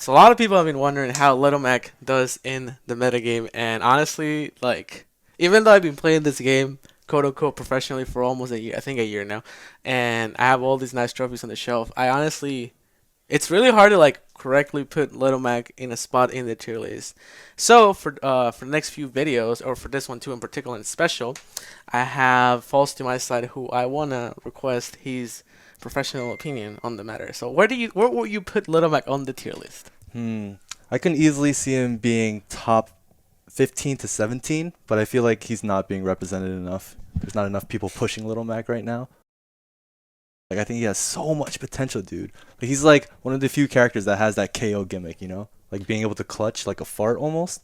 So a lot of people have been wondering how Little Mac does in the metagame, and honestly, like, even though I've been playing this game, quote unquote, professionally for almost a year, I think a year now, and I have all these nice trophies on the shelf, I honestly, it's really hard to like correctly put Little Mac in a spot in the tier list. So for the next few videos, or for this one too in particular and special, I have False to my side who I wanna request his professional opinion on the matter. So where will you put Little Mac on the tier list? I can easily see him being top 15 to 17, but I feel like he's not being represented enough. There's not enough people pushing Little Mac right now. Like I think he has so much potential, dude. Like he's like one of the few characters that has that KO gimmick, you know? Like being able to clutch like a fart almost.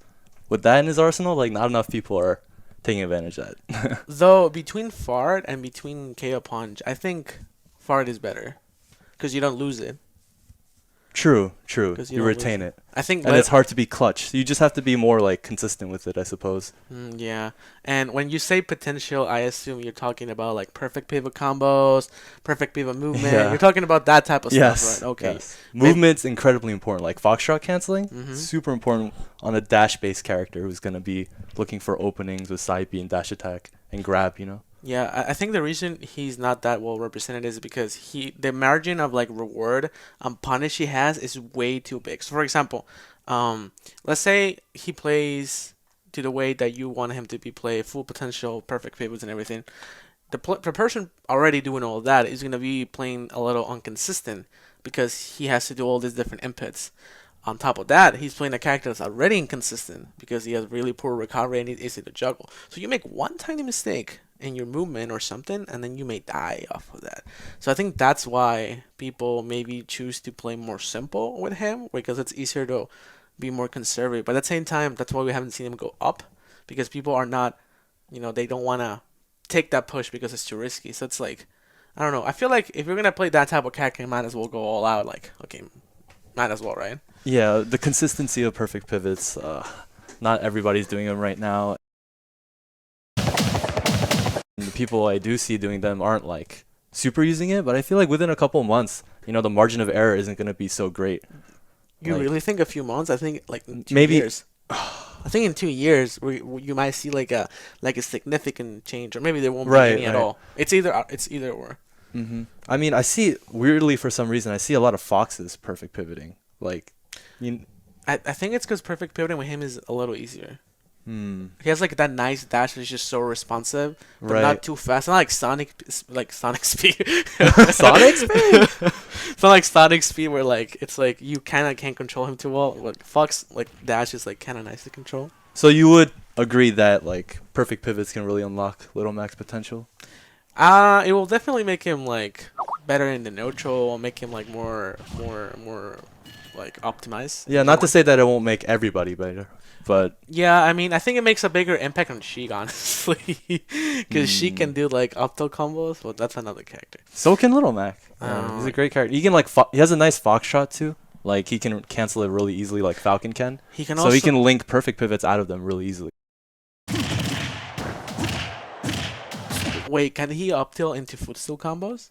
With that in his arsenal, like not enough people are taking advantage of that. Though between Fart and between KO Punch, I think Fart is better because you don't lose it. True, true. Because You don't lose retain it. it. I think, And it's hard to be clutch. So you just have to be more like consistent with it, I suppose. Yeah. And when you say potential, I assume you're talking about like perfect pivot combos, perfect pivot movement. Yeah. You're talking about that type of Yes. stuff, right? Okay. Yes. Movement's incredibly important. Like Foxtrot canceling, Mm-hmm. super important on a dash-based character who's gonna be looking for openings with side B and dash attack and grab. You know. Yeah, I think the reason he's not that well represented is because the margin of like reward punish he has is way too big. So for example, let's say he plays to the way that you want him to be played, full potential, perfect pivots and everything. The person already doing all that is gonna be playing a little inconsistent because he has to do all these different inputs. On top of that, he's playing a character that's already inconsistent because he has really poor recovery and it's easy to juggle. So you make one tiny mistake in your movement or something, and then you may die off of that. So I think that's why people maybe choose to play more simple with him because it's easier to be more conservative. But at the same time, that's why we haven't seen him go up because people are not, they don't want to take that push because it's too risky. So it's like, I don't know. I feel like if you're gonna play that type of character, you might as well go all out. Like, okay, might as well, right? Yeah, the consistency of perfect pivots. Not everybody's doing them right now. And the people I do see doing them aren't like super using it, but I feel like within a couple of months, the margin of error isn't gonna be so great. You Like, really think a few months? I think like in two maybe years. I think in 2 years you might see like a significant change, or maybe there won't be right, any at right. all. It's either or. I mean, I see weirdly for some reason I see a lot of foxes perfect pivoting. Like, you, I think it's because perfect pivoting with him is a little easier. hmm, He has like that nice dash that's just so responsive, but right. not too fast. Not like Sonic speed. Sonic speed? It's not like Sonic speed where like it's like you kind of can't control him too well. Like Fox like dash is like kind of nice to control. So you would agree that like perfect pivots can really unlock Little Mac's potential? It will definitely make him like better in the neutral, make him like more like optimized. Yeah, not to say that it won't make everybody better, but Yeah, I mean, I think it makes a bigger impact on Sheik, honestly, because Sheik can do like opto combos, but that's another character. so can Little Mac. He's a Like, great character. He can like he has a nice Foxtrot too. Like he can cancel it really easily, like Falcon can. he can So also he can link perfect pivots out of them really easily. wait. Can he up tilt into footstool combos?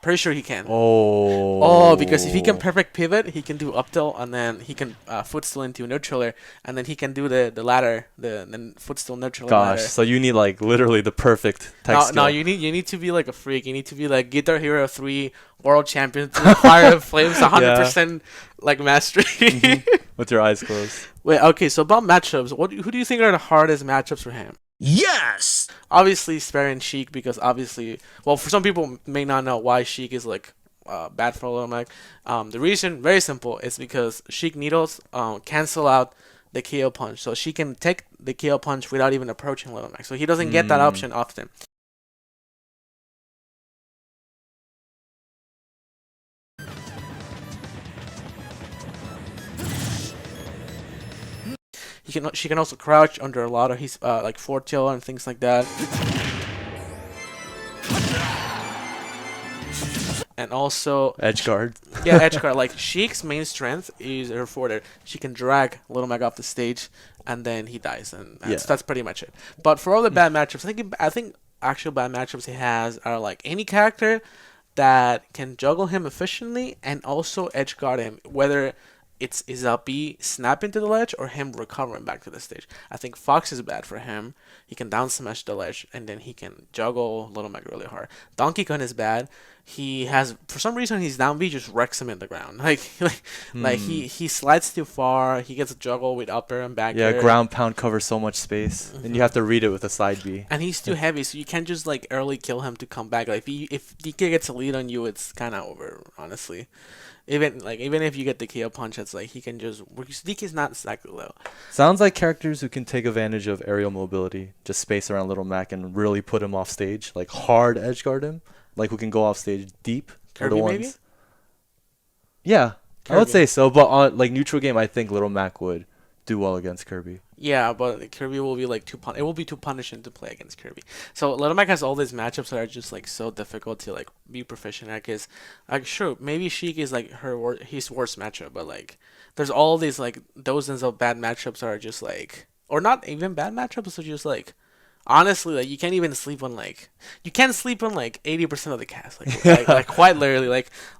Pretty sure he can. Oh. Oh, because if he can perfect pivot, he can do up tilt, and then he can footstool into neutraler, and then he can do the ladder, the footstool neutraler Gosh, ladder. so you need like literally the perfect tech No, skill. no, you need to be like a freak. You need to be like Guitar Hero 3 world champion to Fire and Flames 100% like mastery. With your eyes closed. Wait, okay, so about matchups, who do you think are the hardest matchups for him? Yes! Obviously, Spare and Sheik, because obviously, well, for some people may not know why Sheik is like bad for Little Mac. The reason, very simple, is because Sheik needles cancel out the KO punch, so she can take the KO punch without even approaching Little Mac. So he doesn't get that option often. She can also crouch under a lot of his like fortail and things like that. And also Edge guard. yeah, edge guard. Like Sheik's main strength is her forward. She can drag Little Mac off the stage, and then he dies, and that's pretty much it. But for all the bad matchups, I think actual bad matchups he has are like any character that can juggle him efficiently and also edge guard him, whether it's Izapi snapping to the ledge or him recovering back to the stage. I think Fox is bad for him. He can down smash the ledge and then he can juggle Little Mac really hard. Donkey Kong is bad. He has for some reason his down B just wrecks him in the ground. Like Hmm. he slides too far. He gets a juggle with up air and back Yeah, air. ground pound covers so much space, and you Hmm. have to read it with a side B. And he's too heavy, so you can't just like early kill him to come back. Like if DK gets a lead on you, it's kind of over, honestly. Even if you get the KO punch, it's like he can just because DK's not exactly low. Sounds like characters who can take advantage of aerial mobility, just space around Little Mac and really put him off stage, like hard edge guard him, like who can go off stage deep are the Kirby maybe? ones. Yeah, I would Kirby. say so, but on like neutral game, I think Little Mac would do well against Kirby. Yeah, but Kirby will be like it will be too punishing to play against Kirby. So Little Mac has all these matchups that are just like so difficult to like be proficient at. Cause like sure maybe Sheik is like his worst matchup, but like there's all these like dozens of bad matchups that are just like or not even bad matchups, but just like honestly like you can't even sleep on like you can't sleep on like 80% of the cast like quite literally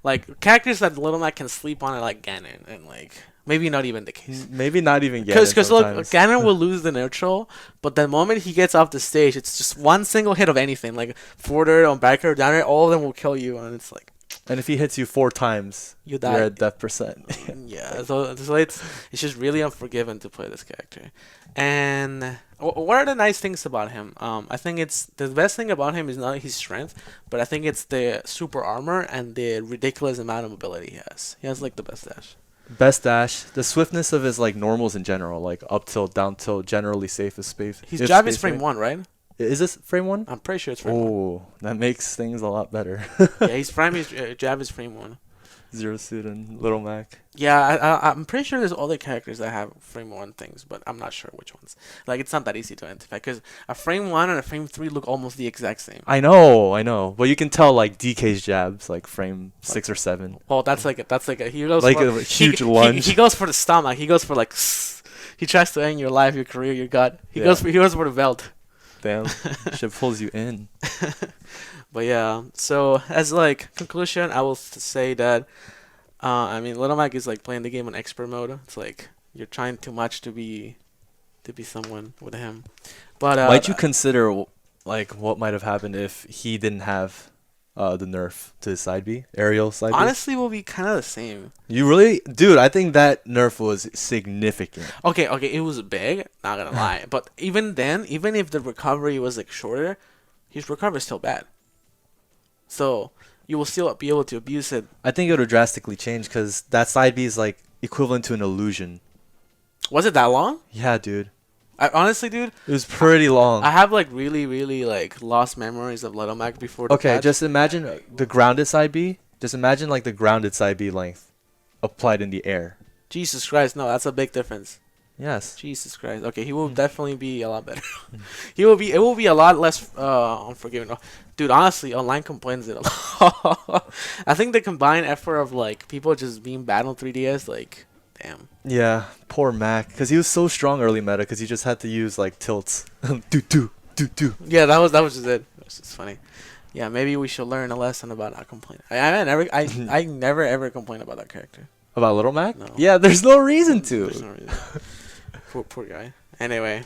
like characters that Little Mac can sleep on are like Ganon and like maybe not even the case. Maybe not even get it Because look, sometimes. Ganon will lose the neutral, but the moment he gets off the stage, it's just one single hit of anything, like forward air, on back air, down air, all of them will kill you, and it's like And if he hits you 4 times, you you're die. at death percent. Yeah, so it's just really unforgiving to play this character. And what are the nice things about him? I think it's the best thing about him is not his strength, but I think it's the super armor and the ridiculous amount of mobility he has. He has like the best dash. Best dash, the swiftness of his like normals in general, like up tilt, down tilt, generally safe as space. His If jab is space frame right. one, right? Is this frame one? I'm pretty sure it's frame one. Oh, that makes things a lot better. Yeah, his prime is jab is frame one. Zero suit and Little Mac. Yeah, I'm pretty sure there's other characters that have frame one things, but I'm not sure which ones. Like it's not that easy to identify because a frame one and a frame three look almost the exact same. I know, but you can tell like DK's jabs like frame 6 or 7, Well, that's like a he goes like for a huge lunge. he goes for the stomach. He goes for like he tries to end your life, your career, your gut. Yeah. He goes for the belt. Damn, shit pulls you in. But yeah, so as like conclusion, I will say that I mean Little Mac is like playing the game on expert mode. It's like you're trying too much to be someone with him. But Might you consider like what might have happened if he didn't have the nerf to his side B, aerial side B? honestly, will be kind of the same. You really, dude? I think that nerf was significant. Okay, it was big, not gonna lie. But even then, even if the recovery was like shorter, his recovery is still bad. So you will still be able to abuse it. I think it would drastically change because that side B is like equivalent to an illusion. Was it that long? Yeah, dude. I honestly, dude, It was pretty long. I have like really like lost memories of Little Mac before the Okay, patch. just imagine the grounded side B. Just imagine like the grounded side B length applied in the air. Jesus Christ, no, that's a big difference. Yes. Jesus Christ. Okay, he will definitely be a lot better. He will be. It will be a lot less unforgiving. Dude, honestly, online complains it a lot. I think the combined effort of like people just being bad on 3DS, like, damn. Yeah, poor Mac, because he was so strong early meta, because he just had to use like tilts. do. Yeah, that was just it. It was just funny. Yeah, maybe we should learn a lesson about not complaining. I never ever complain about that character. About Little Mac? No. Yeah, there's no reason to. There's no reason. Poor guy. Anyway,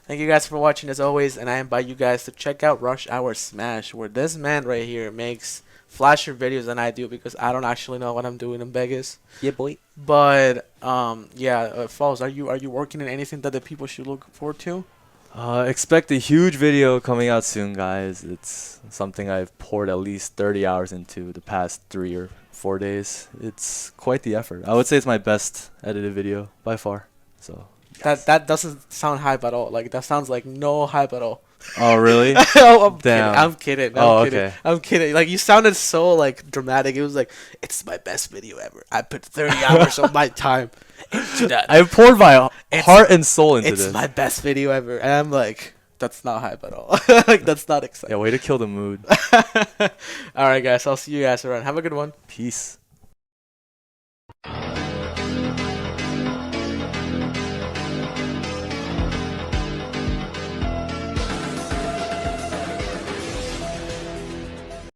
thank you guys for watching as always, and I invite you guys to check out Rush Hour Smash, where this man right here makes flashier videos than I do because I don't actually know what I'm doing in Vegas. Yeah, boy. But Falls, are you working in anything that the people should look forward to? Expect a huge video coming out soon, guys. It's something I've poured at least 30 hours into the past 3 or 4 days. It's quite the effort. I would say it's my best edited video by far. So That doesn't sound hype at all. Like that sounds like no hype at all. Oh, really? Oh, I'm Damn. kidding. I'm kidding. Oh, I'm kidding. okay. I'm kidding. Like you sounded so like dramatic. It was like it's my best video ever. I put 30 hours of my time into that. I poured my It's- heart and soul into It's this. my best video ever, and I'm like, that's not hype at all. Like that's not Yeah, exciting. way to kill the mood. All right, guys. I'll see you guys around. Have a good one. Peace.